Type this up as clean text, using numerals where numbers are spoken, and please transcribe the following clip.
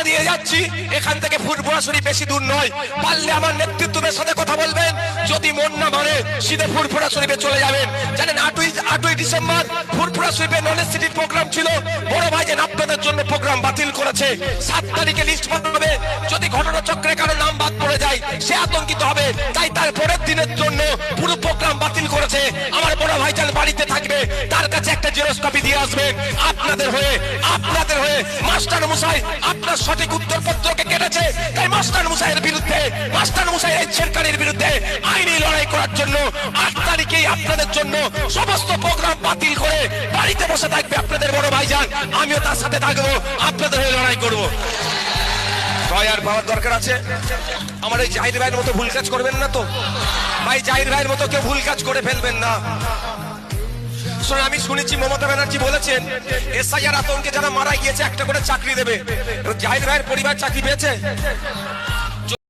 দিয়ে যাচ্ছি, এখান থেকে ফুরফুরাশুরি বেশি দূর নয়। পারলে আমার নেতৃত্বের সাথে কথা বলবেন, যদি মন না মানে সিধে ফুরফুরাশুরিতে চলে যাবেন। জানেন 8ই ডিসেম্বর ফুরফুরাশুরিতে নলেজ সিটির প্রোগ্রাম ছিল, বড় ভাইজান আপনাদের জন্য প্রোগ্রাম বাতিল করেছে। 7 তারিখে লিস্ট পাঠাবে, যদি ঘটনাচক্রে কারো নাম বাদ পড়ে যায় সে আতঙ্কিত হবে, তাই তার পরের দিনের জন্য পুরো প্রোগ্রাম বাতিল করেছে। আমার বড় ভাইজান বাড়িতে থাকবে, তার কাছে একটা জেরক্স কপি দিয়ে আসবেন। আপনাদের হয়ে মাস্টার মশাই আপনার সঠিক উত্তরপত্রকে কেটেছে, তাই মাস্টার মশাইয়ের বিরুদ্ধে, মাস্টার মশাইয়ের ছেড়কানির বিরুদ্ধে আইনি লড়াই করার জন্য 8 তারিখেই আপনাদের জন্য সমস্ত প্রোগ্রাম বাতিল করে বাড়িতে বসে থাকবে আপনাদের বড় ভাইজান। আমিও তার সাথে থাকবো, আপনাদের হয়ে লড়াই করবো। ভয় আর পাওয়ার দরকার আছে। আমার এই জাহির ভাইয়ের মতো ভুল কাজ করবেন না তো ভাই, জাহির ভাইয়ের মতো কেউ ভুল কাজ করে ফেলবেন না। আমি শুনেছি মমতা ব্যানার্জি বলেছেন এসআইআর আতঙ্কে যারা মারা গিয়েছে একটা করে চাকরি দেবে। জাহির ভাইয়ের পরিবার চাকরি পেয়েছে?